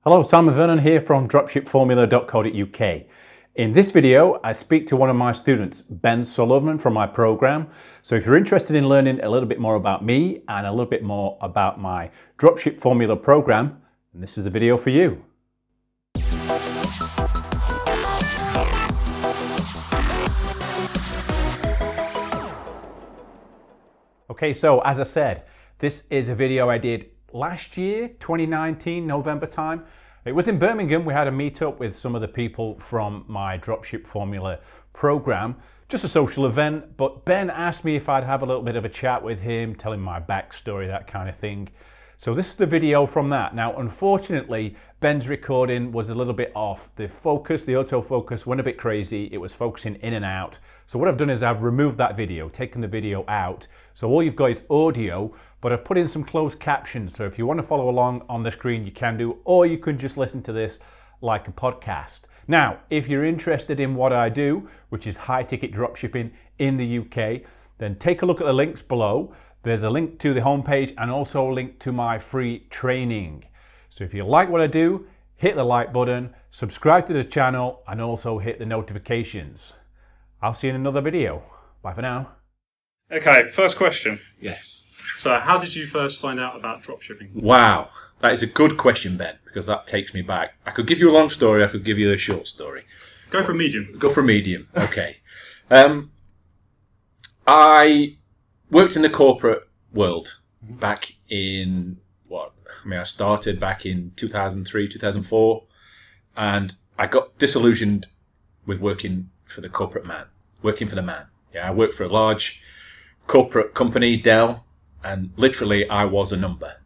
Hello, Simon Vernon here from dropshipformula.co.uk. In this video, I speak to one of my students, Ben Sullivan, from my program. So if you're interested in learning a little bit more about me and a little bit more about my dropship formula program, then this is the video for you. Okay, so as I said, this is a video I did last year, 2019, November time. It was in Birmingham. We had a meetup with some of the people from my dropship formula program, just a social event, but Ben asked me if I'd have a little bit of a chat with him, tell him my backstory, that kind of thing. So this is the video from that. Now, unfortunately, Ben's recording was a little bit off. The focus, the autofocus went a bit crazy. It was focusing in and out. So what I've done is I've removed that video, taken the video out. So all you've got is audio, but I've put in some closed captions. So if you want to follow along on the screen, you can do, or you can just listen to this like a podcast. Now, if you're interested in what I do, which is high ticket dropshipping in the UK, then take a look at the links below. There's a link to the homepage and also a link to my free training. So if you like what I do, hit the like button, subscribe to the channel, and also hit the notifications. I'll see you in another video. Bye for now. Okay, first question. Yes. So how did you first find out about dropshipping? Wow, that is a good question, Ben, because that takes me back. I could give you a long story, I could give you a short story. Go for medium. Go for medium, okay. I worked in the corporate world back in, I started back in 2003, 2004, and I got disillusioned with working for the corporate man, working for the man. Yeah, I worked for a large corporate company, Dell, and literally I was a number.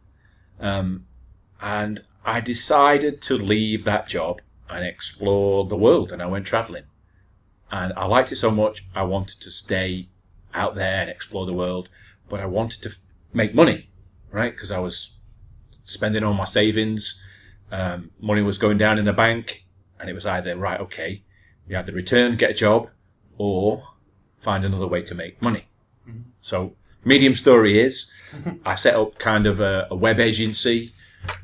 And I decided to leave that job and explore the world, and I went traveling. And I liked it so much, I wanted to stay out there and explore the world, but I wanted to make money, right? Because I was spending all my savings, money was going down in the bank, and it was either, right, okay, you either return, get a job, or find another way to make money. Mm-hmm. So, medium story is, I set up kind of a web agency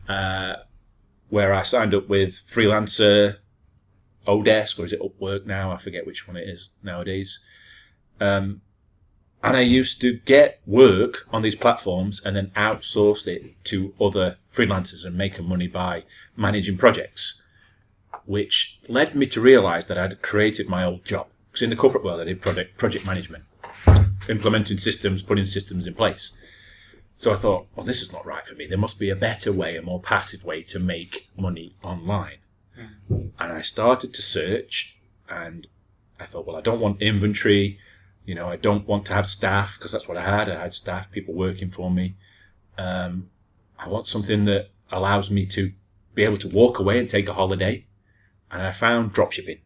where I signed up with Freelancer, Odesk, or is it Upwork now? I forget which one it is nowadays. And I used to get work on these platforms and then outsource it to other freelancers and make money by managing projects, which led me to realize that I'd created my old job. Because in the corporate world, I did project management, implementing systems, putting systems in place. So I thought, well, this is not right for me. There must be a better way, a more passive way to make money online. And I started to search, and I thought, well, I don't want inventory. You know, I don't want to have staff, because that's what I had. I had staff, people working for me. I want something that allows me to be able to walk away and take a holiday. And I found dropshipping.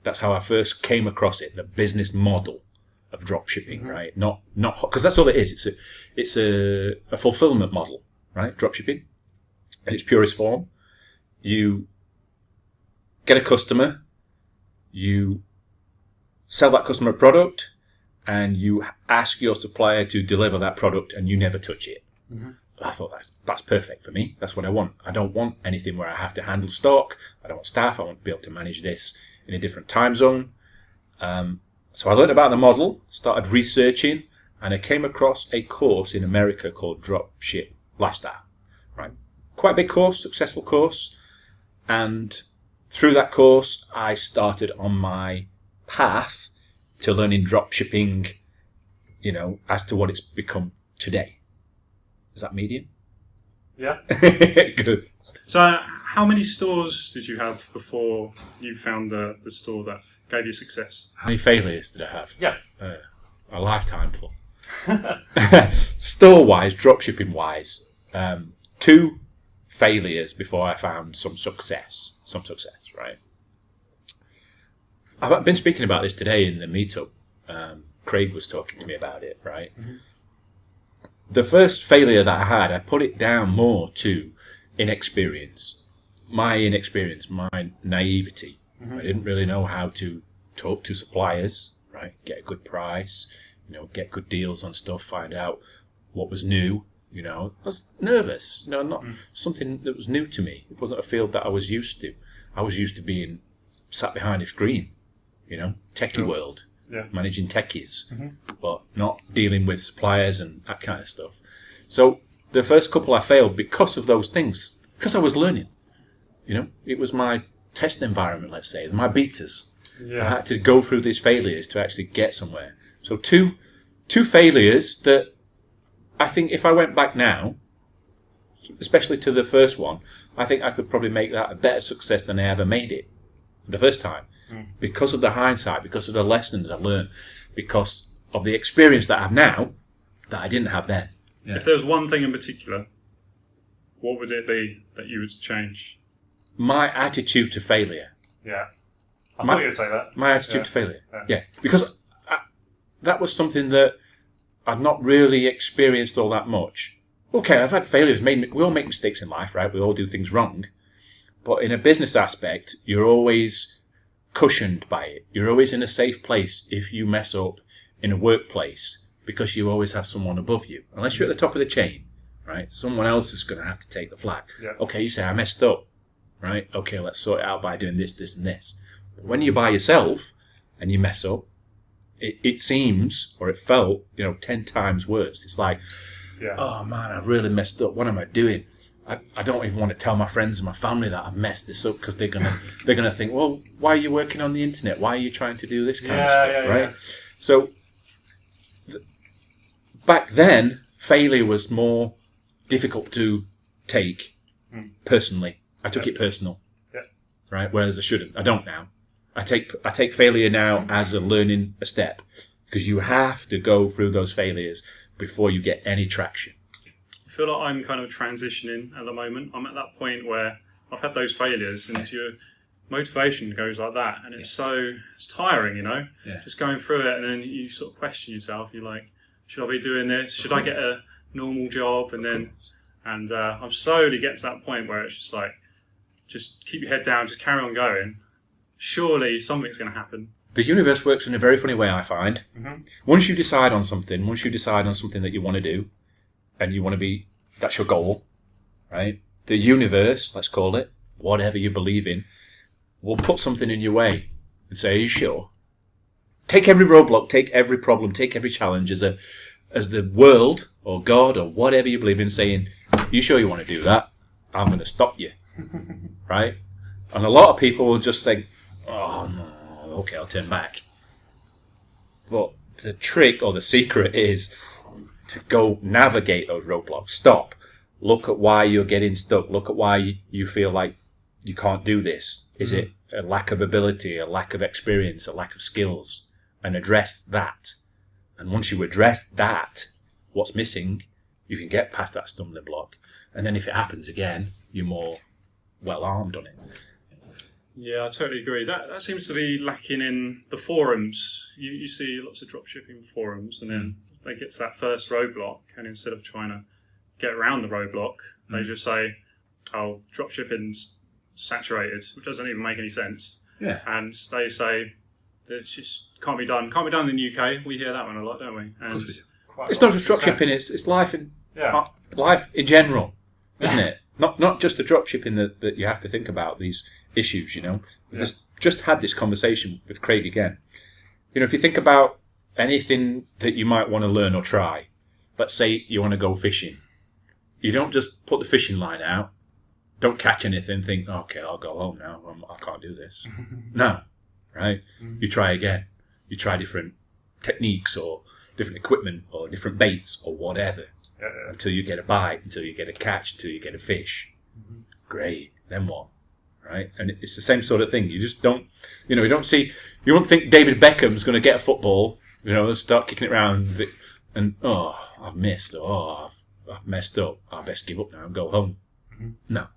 That's how I first came across it, the business model of dropshipping, right? Not because that's all it is. It's a fulfillment model, right? Dropshipping in its purest form. You get a customer, you sell that customer a product, and you ask your supplier to deliver that product, and you never touch it. Mm-hmm. I thought that's perfect for me. That's what I want. I don't want anything where I have to handle stock. I don't want staff. I want to be able to manage this in a different time zone. So I learned about the model, started researching, and I came across a course in America called Dropship Lifestyle. Right, quite a big course, successful course, and through that course, I started on my path to learning dropshipping, you know, as to what it's become today. Is that medium? Yeah. Good. So how many stores did you have before you found the store that gave you success? How many failures did I have? Yeah. A lifetime full. Store-wise, dropshipping-wise, 2 failures before I found some success, right? I've been speaking about this today in the meetup. Craig was talking to me about it, right? Mm-hmm. The first failure that I had, I put it down more to inexperience. My inexperience, my naivety. Mm-hmm. I didn't really know how to talk to suppliers, right? Get a good price, you know, get good deals on stuff, find out what was new, You know, I was nervous. You know, not something that was new to me. It wasn't a field that I was used to. I was used to being sat behind a screen, you know, techie world, managing techies, but not dealing with suppliers and that kind of stuff. So the first couple I failed because of those things, because I was learning. You know, it was my test environment, let's say, my betas. I had to go through these failures to actually get somewhere. So two failures that I think if I went back now, especially to the first one, I think I could probably make that a better success than I ever made it the first time. Because of the hindsight, because of the lessons I learned, because of the experience that I have now that I didn't have then. Yeah. If there was one thing in particular, what would it be that you would change? My attitude to failure. Yeah. I thought you would say that. My attitude to failure. Yeah. Because that was something that I'd not really experienced all that much. Okay, I've had failures. We all make mistakes in life, right? We all do things wrong. But in a business aspect, you're always cushioned by it. You're always in a safe place if you mess up in a workplace because you always have someone above you. Unless you're at the top of the chain, right? Someone else is going to have to take the flak. Yeah. Okay, you say, I messed up, right? Okay, let's sort it out by doing this, this, and this. But when you're by yourself and you mess up, it seems, or it felt, 10 times worse. It's like, oh man, I really messed up. What am I doing? I don't even want to tell my friends and my family that I've messed this up because they're gonna think, well, why are you working on the internet? Why are you trying to do this kind of stuff, right? So back then, failure was more difficult to take personally. I took it personal, right? Whereas I shouldn't. I don't now. I take failure now as a learning a step because you have to go through those failures before you get any traction. I feel like I'm kind of transitioning at the moment. I'm at that point where I've had those failures and your motivation goes like that. And it's tiring, just going through it. And then you sort of question yourself. You're like, should I be doing this? Should I get a normal job? And I'm slowly getting to that point where it's just like, just keep your head down, just carry on going. Surely something's going to happen. The universe works in a very funny way, I find. Once you decide on something that you want to do, and you want to be, that's your goal, right? The universe, let's call it, whatever you believe in, will put something in your way and say, are you sure? Take every roadblock, take every problem, take every challenge as the world or God or whatever you believe in saying, you sure you want to do that? I'm going to stop you, right? And a lot of people will just think, oh no, okay, I'll turn back. But the trick or the secret is to go navigate those roadblocks. Stop. Look at why you're getting stuck. Look at why you feel like you can't do this. Is it a lack of ability, a lack of experience, a lack of skills? And address that. And once you address that, what's missing, you can get past that stumbling block. And then if it happens again, you're more well-armed on it. Yeah, I totally agree. That seems to be lacking in the forums. You see lots of dropshipping forums, and then they get to that first roadblock, and instead of trying to get around the roadblock, they just say, oh, dropshipping's saturated, which doesn't even make any sense. Yeah. And they say, it just can't be done. Can't be done in the UK. We hear that one a lot, don't we? And it's not just dropshipping, it's life in general, isn't it? Not just the dropshipping that you have to think about these issues, Just had this conversation with Craig again. If you think about anything that you might want to learn or try, let's say you want to go fishing. You don't just put the fishing line out, don't catch anything, think, okay, I'll go home now, I can't do this. No, right? You try again. You try different techniques or different equipment or different baits or whatever until you get a bite, until you get a catch, until you get a fish. Great, then what? Right? And it's the same sort of thing. You just don't, you won't think David Beckham's going to get a football, start kicking it around and, I've missed, I've messed up, I best give up now and go home. No.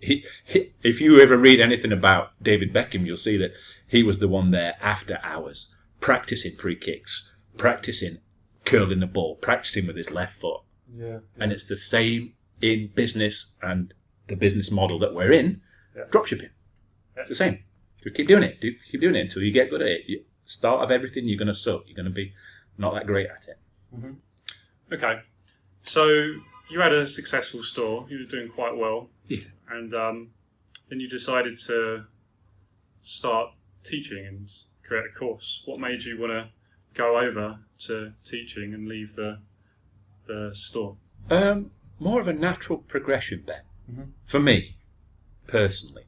If you ever read anything about David Beckham, you'll see that he was the one there after hours, practicing free kicks, practicing curling the ball, practicing with his left foot. Yeah. And it's the same in business and the business model that we're in, dropshipping. It's the same. Just keep doing it. Keep doing it until you get good at it. Start of everything, you're going to suck. You're going to be not that great at it. Okay. So you had a successful store. You were doing quite well. Yeah. And then you decided to start teaching and create a course. What made you want to go over to teaching and leave the store? More of a natural progression, Ben. For me, personally.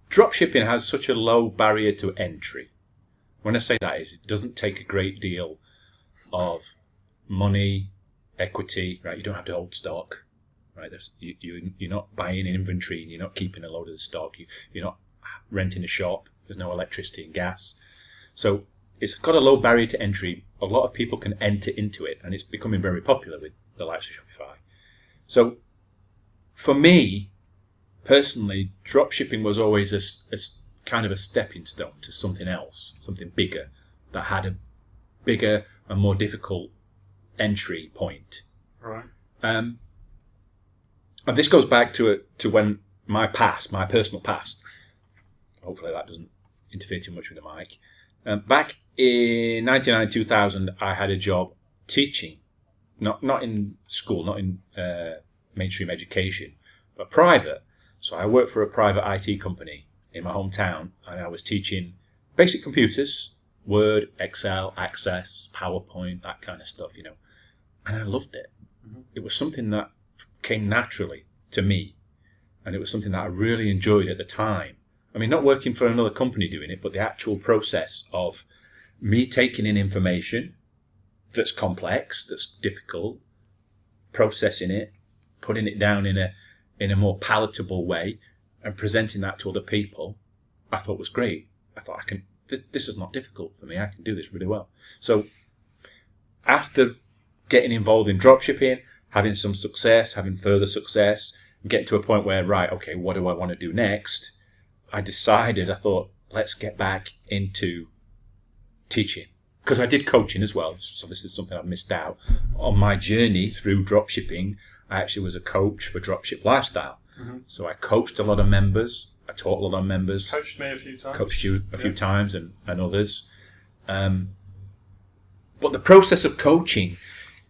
Dropshipping has such a low barrier to entry. When I say that is, it doesn't take a great deal of money, equity, right? You don't have to hold stock, right? You're not buying inventory, and you're not keeping a load of the stock. You're not renting a shop. There's no electricity and gas. So it's got a low barrier to entry. A lot of people can enter into it, and it's becoming very popular with the likes of Shopify. So for me, personally, dropshipping was always a kind of a stepping stone to something else, something bigger, that had a bigger and more difficult entry point. Right. And this goes back to when my personal past, hopefully that doesn't interfere too much with the mic. Back in 1999-2000, I had a job teaching, not in school, not in mainstream education, but private. So I worked for a private IT company in my hometown, and I was teaching basic computers, Word, Excel, Access, PowerPoint, that kind of stuff, you know. And I loved it. It was something that came naturally to me, and it was something that I really enjoyed at the time. I mean, not working for another company doing it, but the actual process of me taking in information that's complex, that's difficult, processing it, putting it down in a more palatable way, and presenting that to other people, I thought was great. I thought, this is not difficult for me. I can do this really well. So after getting involved in dropshipping, having some success, having further success, and getting to a point where, right, okay, what do I want to do next? I thought, let's get back into teaching. Because I did coaching as well, so this is something I've missed out. On my journey through dropshipping, I actually was a coach for Dropship Lifestyle. So I coached a lot of members. I taught a lot of members. Coached me a few times. Coached you a few times and others. But the process of coaching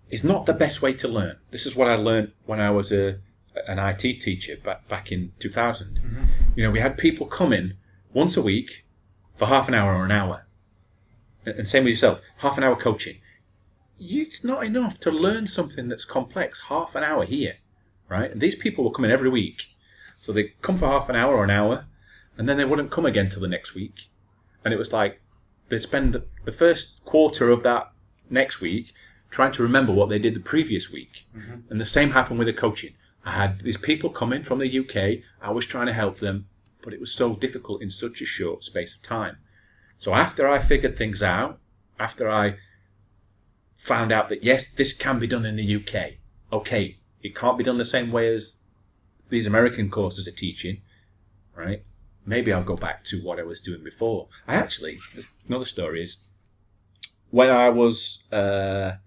is not the best way to learn. This is what I learned when I was an IT teacher back in 2000. You know, we had people come in once a week for half an hour or an hour. And same with yourself, half an hour coaching. It's not enough to learn something that's complex. Half an hour here, right? And these people will come in every week. So they come for half an hour or an hour, and then they wouldn't come again till the next week. And it was like they'd spend the first quarter of that next week trying to remember what they did the previous week. And the same happened with the coaching. I had these people coming from the UK. I was trying to help them, but it was so difficult in such a short space of time. So after I figured things out, after I found out that, yes, this can be done in the UK. Okay, it can't be done the same way as these American courses are teaching, right? Maybe I'll go back to what I was doing before. Another story is, when I was, I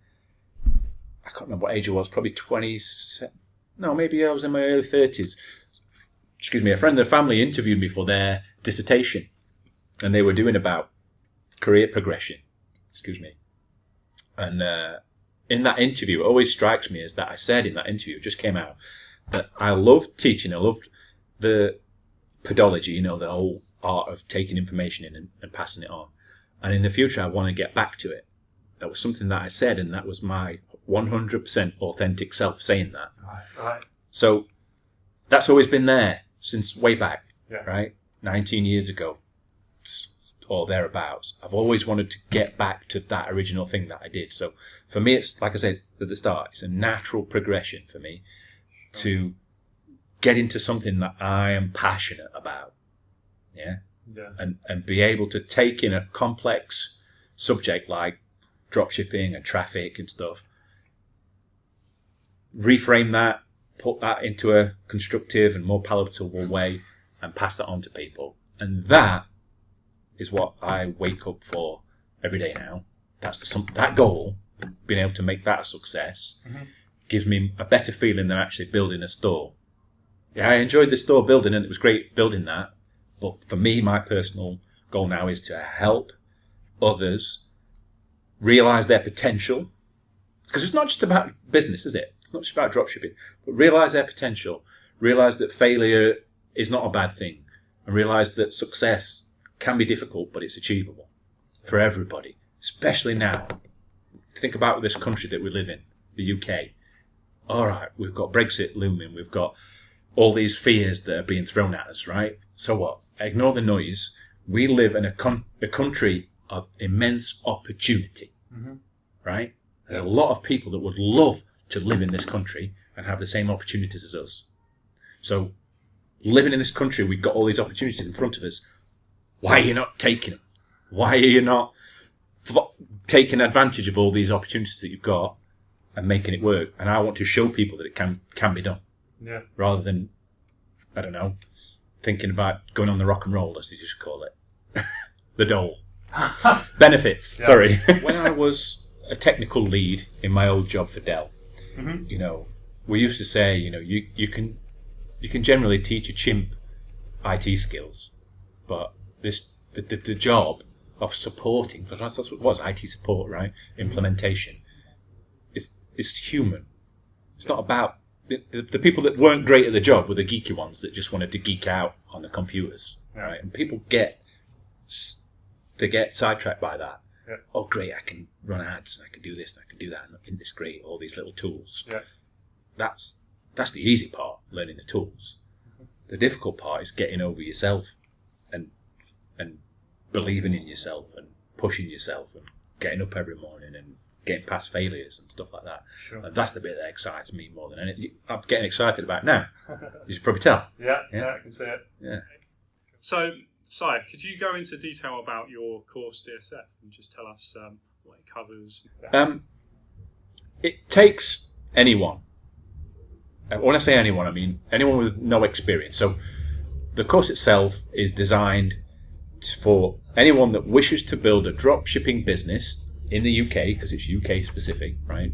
can't remember what age I was, probably 27, no, maybe I was in my early 30s. A friend of the family interviewed me for their dissertation, and they were doing about career progression, And in that interview, it always strikes me as that I said in that interview, it just came out, that I loved teaching. I loved the pedology, you know, the whole art of taking information in and passing it on. And in the future, I want to get back to it. That was something that I said, and that was my 100% authentic self saying that. Right. So that's always been there since way back, Yeah. right? 19 years ago or thereabouts. I've always wanted to get back to that original thing that I did. So for me, it's like I said at the start, it's a natural progression for me to get into something that I am passionate about. Yeah. And be able to take in a complex subject like dropshipping and traffic and stuff, reframe that, put that into a constructive and more palatable way, and pass that on to people. And that is what I wake up for every day now. That goal, being able to make that a success, gives me a better feeling than actually building a store. Yeah, I enjoyed the store building, and it was great building that. But for me, my personal goal now is to help others realize their potential. Because it's not just about business, is it? It's not just about dropshipping. But realise their potential. Realise that failure is not a bad thing. And realise that success can be difficult, but it's achievable for everybody. Especially now. Think about this country that we live in, the UK. All right, we've got Brexit looming. We've got all these fears that are being thrown at us, right? So what? Ignore the noise. We live in a country of immense opportunity, right? There's a lot of people that would love to live in this country and have the same opportunities as us. So living in this country, we've got all these opportunities in front of us. Why are you not taking them? Why are you not taking advantage of all these opportunities that you've got and making it work? And I want to show people that it can be done. Yeah. Rather than, I don't know, thinking about going on the rock and roll, as they just call it. The dole. Benefits, Yeah. sorry. When I was a technical lead in my old job for Dell, you know, we used to say, you know, you can generally teach a chimp IT skills, but the job of supporting, because that's what it was, IT support, right? Implementation, is human. It's not about the people that weren't great at the job were the geeky ones that just wanted to geek out on the computers, right? And people get sidetracked by that. Yeah. Oh, great! I can run ads, and I can do this, and I can do that, and integrate all these little tools. Yeah. That's the easy part, learning the tools. The difficult part is getting over yourself, and believing in yourself, and pushing yourself, and getting up every morning, and getting past failures and stuff like that. Sure. And that's the bit that excites me more than anything. I'm getting excited about it now. You should probably tell. Yeah, I can see it. Yeah. So, Si, could you go into detail about your course DSF and just tell us what it covers? It takes anyone. When I say anyone, I mean anyone with no experience. So the course itself is designed for anyone that wishes to build a drop shipping business in the UK, because it's UK specific, right?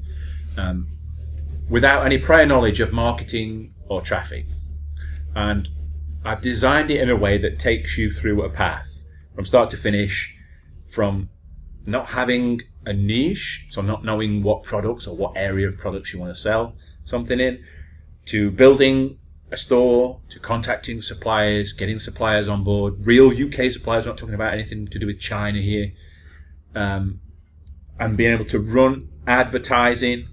Without any prior knowledge of marketing or traffic. And I've designed it in a way that takes you through a path from start to finish, from not having a niche, so not knowing what products or what area of products you want to sell something in, to building a store, to contacting suppliers, getting suppliers on board, real UK suppliers, we're not talking about anything to do with China here, and being able to run advertising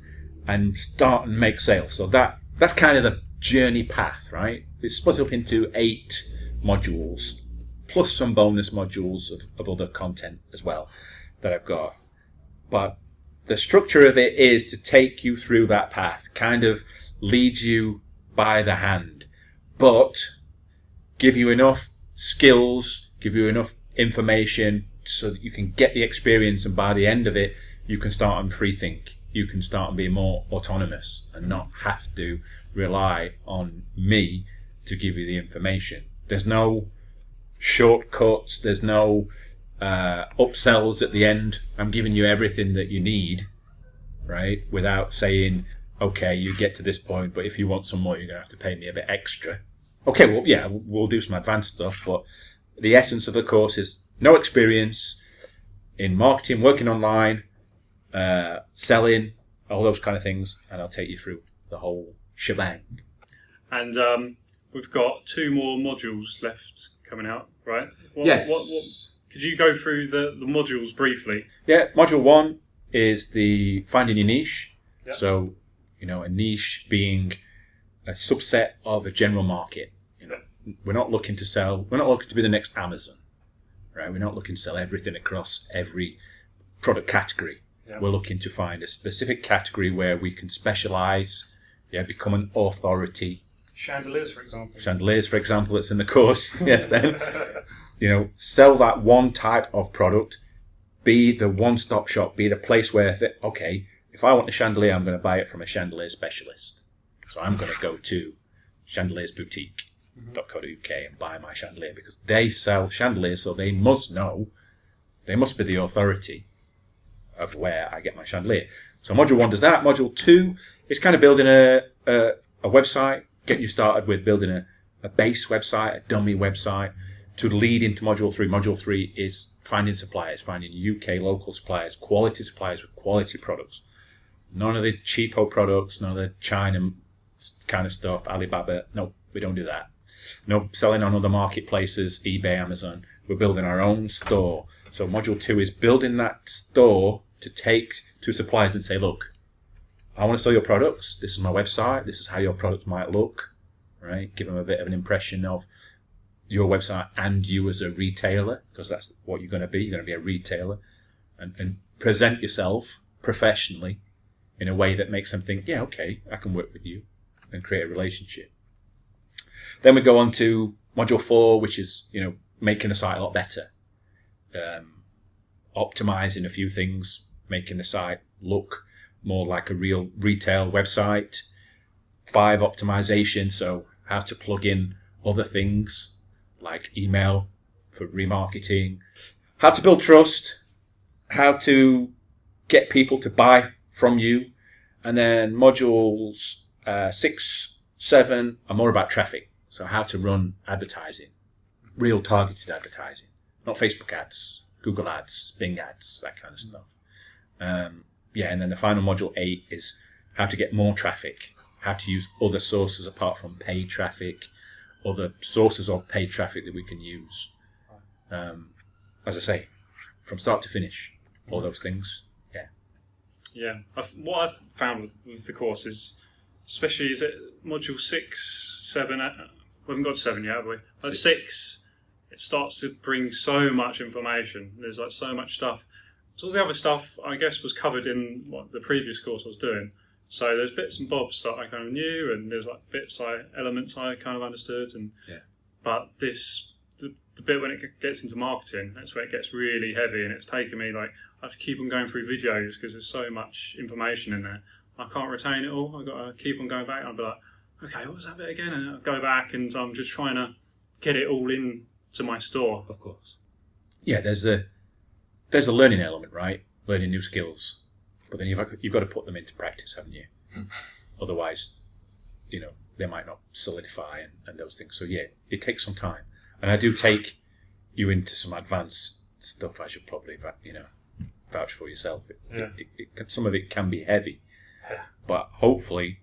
and start and make sales. So that's kind of the journey path, right? It's split up into 8 modules, plus some bonus modules of other content as well that I've got. But the structure of it is to take you through that path, kind of lead you by the hand, but give you enough skills, give you enough information so that you can get the experience, and by the end of it, you can start and free think. You can start and be more autonomous and not have to rely on me to give you the information. There's no shortcuts, there's no upsells at the end. I'm giving you everything that you need, right? Without saying, okay, you get to this point, but if you want some more, you're going to have to pay me a bit extra. Okay, well, yeah, we'll do some advanced stuff, but the essence of the course is no experience in marketing, working online, selling, all those kind of things, and I'll take you through the whole shebang. And we've got 2 more modules left coming out, right? Yes. What, could you go through the modules briefly? Yeah, module 1 is the finding your niche. Yep. So, you know, a niche being a subset of a general market. You know, we're not looking to be the next Amazon, right? We're not looking to sell everything across every product category. Yep. We're looking to find a specific category where we can specialize, become an authority. Chandeliers, for example. That's in the course. Yes, Ben. You know, sell that one type of product, be the one-stop shop, be the place where, okay, if I want a chandelier, I'm going to buy it from a chandelier specialist. So I'm going to go to chandeliersboutique.co.uk and buy my chandelier, because they sell chandeliers, so they must be the authority of where I get my chandelier. So module 1 does that. Module 2 is kind of building a website, getting you started with building a base website, a dummy website, to lead into module 3. Module 3 is finding suppliers, finding UK local suppliers with quality products. None of the cheapo products, none of the China kind of stuff, Alibaba. No, we don't do that. No selling on other marketplaces, eBay, Amazon. We're building our own store. So module 2 is building that store to take to suppliers and say, look, I want to sell your products. This is my website. This is how your products might look, right? Give them a bit of an impression of your website and you as a retailer, because that's what you're going to be. You're going to be a retailer, and present yourself professionally in a way that makes them think, yeah, okay, I can work with you and create a relationship. Then we go on to module 4, which is, making the site a lot better, optimizing a few things, making the site look more like a real retail website. 5, optimization, so how to plug in other things like email for remarketing, how to build trust, how to get people to buy from you. And then modules 6, 7 are more about traffic, so how to run advertising, real targeted advertising, not Facebook ads, Google ads, Bing ads, that kind of stuff. And then the final module 8 is how to get more traffic, how to use other sources apart from paid traffic, other sources of paid traffic that we can use. As I say, from start to finish, all those things. Yeah. What I've found with the course is, especially is it module 6, 7, we haven't got to 7 yet, have we? At 6, it starts to bring so much information. There's like so much stuff. So all the other stuff, I guess, was covered in the previous course I was doing. So there's bits and bobs that I kind of knew, and there's like elements I kind of understood. But the bit when it gets into marketing, that's where it gets really heavy, and it's taken me I have to keep on going through videos because there's so much information in there. I can't retain it all. I've got to keep on going back, and I'll be like, okay, what was that bit again? And I'll go back, and I'm just trying to get it all into my store. Of course. Yeah, there's a learning element, right? Learning new skills, but then you've got to put them into practice, haven't you? Otherwise, they might not solidify and those things. So yeah, it takes some time, and I do take you into some advanced stuff. I should probably, vouch for yourself. Some of it can be heavy, but hopefully,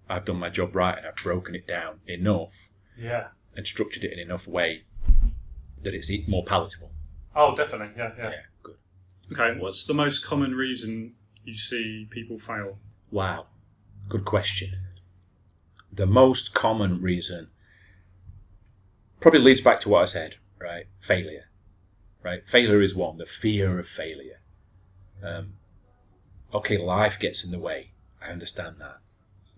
I've done my job right and I've broken it down enough, and structured it in enough way that it's more palatable. Oh, definitely, yeah. Yeah, good. Okay, what's the most common reason you see people fail? Wow, good question. The most common reason probably leads back to what I said, right? Failure, right? Failure is one, the fear of failure. Okay, life gets in the way. I understand that.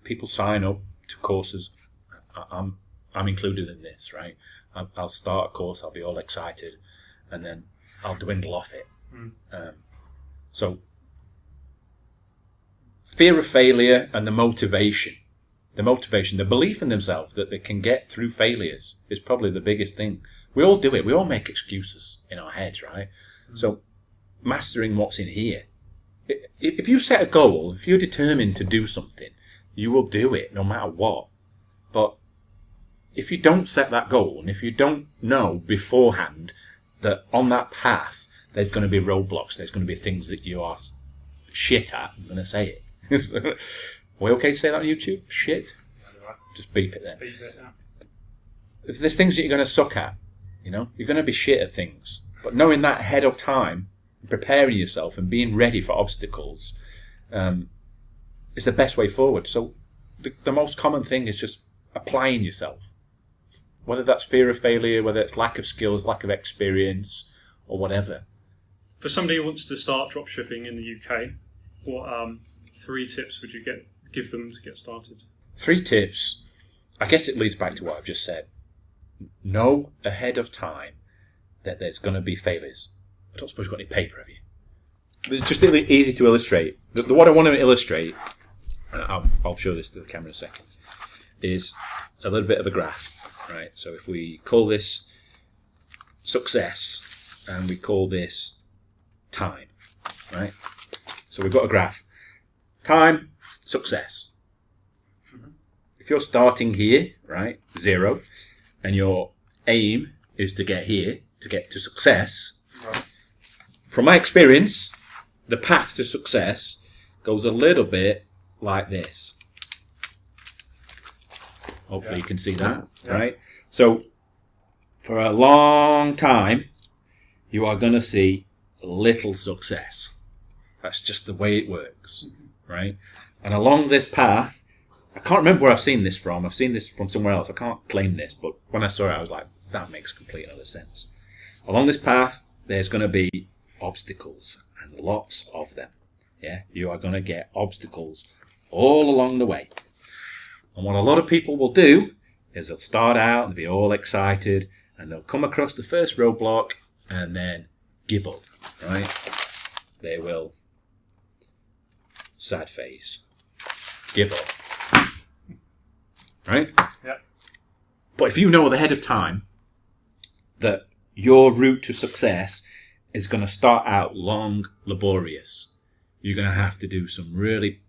People sign up to courses. I'm included in this, right? I'll start a course, I'll be all excited, and then I'll dwindle off it. So, fear of failure and the motivation, the belief in themselves that they can get through failures is probably the biggest thing. We all do it. We all make excuses in our heads, right? So, mastering what's in here. If you set a goal, if you're determined to do something, you will do it no matter what. But if you don't set that goal, and if you don't know beforehand that on that path there's going to be roadblocks, there's going to be things that you are shit at, I'm going to say it. Are we okay to say that on YouTube? Shit? Just beep it then. Beep it, yeah. There's things that you're going to suck at, you're going to be shit at things. But knowing that ahead of time, preparing yourself and being ready for obstacles is the best way forward. So the most common thing is just applying yourself. Whether that's fear of failure, whether it's lack of skills, lack of experience, or whatever. For somebody who wants to start dropshipping in the UK, what 3 tips would you give them to get started? 3 tips. I guess it leads back to what I've just said. Know ahead of time that there's going to be failures. I don't suppose you've got any paper, have you? It's just easy to illustrate. What I want to illustrate, I'll show this to the camera in a second, is a little bit of a graph. Right, so if we call this success and we call this time, right? So we've got a graph. Time, success. If you're starting here, right, 0, and your aim is to get here, to get to success, from my experience, the path to success goes a little bit like this. Hopefully you can see that, right? So for a long time, you are going to see little success. That's just the way it works, right? And along this path, I can't remember where I've seen this from. I've seen this from somewhere else. I can't claim this, but when I saw it, I was like, that makes complete and utter sense. Along this path, there's going to be obstacles, and lots of them. Yeah, you are going to get obstacles all along the way. And what a lot of people will do is they'll start out and be all excited, and they'll come across the first roadblock and then give up, right? They will sad face, give up, right? Yeah. But if you know ahead of time that your route to success is going to start out long, laborious, you're going to have to do some really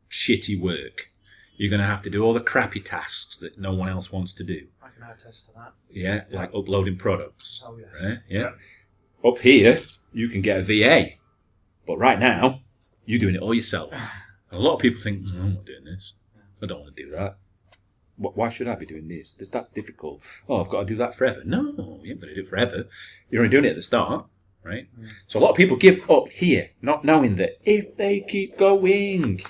shitty work. You're going to have to do all the crappy tasks that no one else wants to do. I can attest to that. Yeah, like uploading products. Oh, yes. Right? Yeah. Up here, you can get a VA. But right now, you're doing it all yourself. And a lot of people think, I'm not doing this. I don't want to do that. Why should I be doing this? That's difficult. Oh, I've got to do that forever. No, you ain't going to do it forever. You're only doing it at the start, right? So a lot of people give up here, not knowing that if they keep going,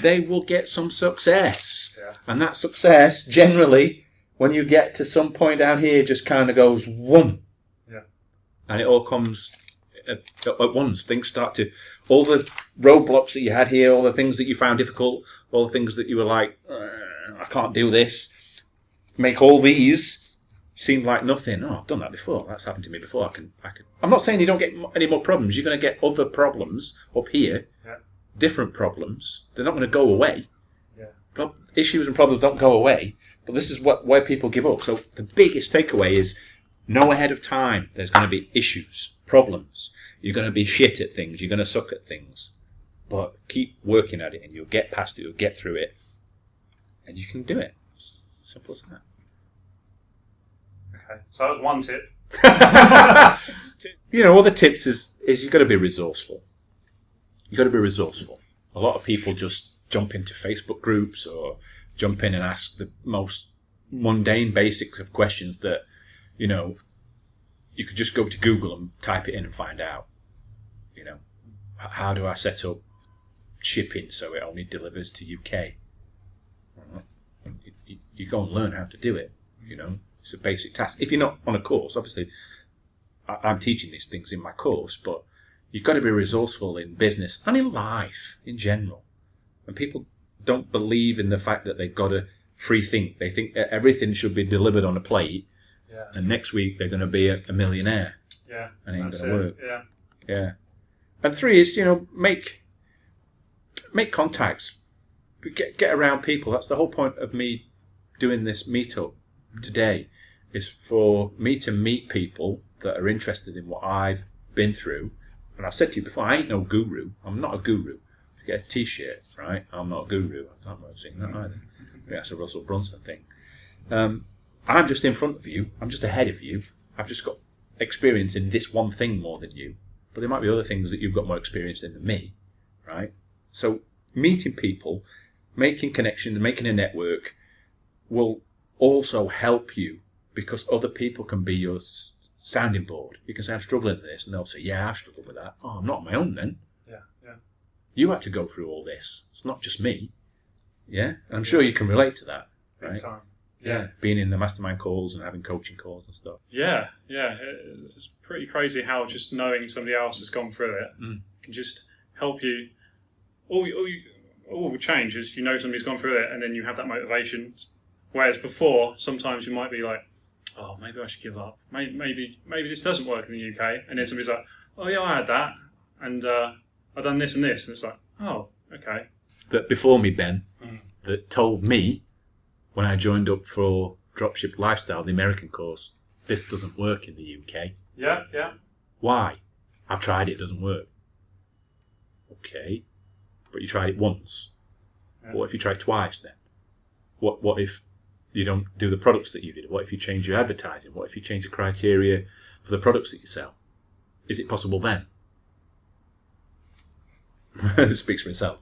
they will get some success. Yeah. And that success, generally, when you get to some point down here, just kind of goes, whoom. Yeah. And it all comes at once. Things start to, all the roadblocks that you had here, all the things that you found difficult, all the things that you were like, I can't do this, make all these seem like nothing. Oh, I've done that before. That's happened to me before. I can. I'm not saying you don't get any more problems. You're going to get other problems up here. Yeah. Different problems. They're not going to go away. Yeah. Issues and problems don't go away. But this is where people give up. So the biggest takeaway is know ahead of time there's going to be issues, problems. You're going to be shit at things. You're going to suck at things. But keep working at it and you'll get past it. You'll get through it. And you can do it. Simple as that. Okay. So that was one tip. Other tips is you've got to be resourceful. You've got to be resourceful. A lot of people just jump into Facebook groups or jump in and ask the most mundane basics of questions that, you could just go to Google and type it in and find out. How do I set up shipping so it only delivers to UK? You go and learn how to do it. It's a basic task. If you're not on a course, obviously, I'm teaching these things in my course, but you've got to be resourceful in business and in life in general. And people don't believe in the fact that they've got a free think. They think that everything should be delivered on a plate, and next week they're going to be a millionaire. Yeah, and it ain't going to work. Yeah. Yeah. And 3 is, make contacts. Get around people. That's the whole point of me doing this meetup today, is for me to meet people that are interested in what I've been through. And I've said to you before, I ain't no guru. I'm not a guru. To get a t-shirt, right? I'm not a guru. I can't remember seeing that either. Maybe that's a Russell Brunson thing. I'm just in front of you. I'm just ahead of you. I've just got experience in this one thing more than you. But there might be other things that you've got more experience in than me, right? So meeting people, making connections, making a network will also help you, because other people can be your sounding board. You can say, I'm struggling with this, and they'll say, yeah, I've struggled with that. Oh, I'm not on my own then. Yeah. You had to go through all this. It's not just me. Yeah? And I'm sure you can relate to that, right? Big time. Yeah. Being in the mastermind calls and having coaching calls and stuff. Yeah. It's pretty crazy how just knowing somebody else has gone through it can just help you. All will change is somebody's gone through it, and then you have that motivation. Whereas before, sometimes you might be like, oh, maybe I should give up. Maybe this doesn't work in the UK. And then somebody's like, oh yeah, I had that, and I've done this and this, and it's like, oh, okay. That before me, Ben, that told me when I joined up for Dropship Lifestyle, the American course, this doesn't work in the UK. Yeah. Why? I've tried it, it doesn't work. Okay, but you tried it once. Yeah. What if you try twice then? What if you don't do the products that you did? What if you change your advertising? What if you change the criteria for the products that you sell? Is it possible then? It speaks for itself.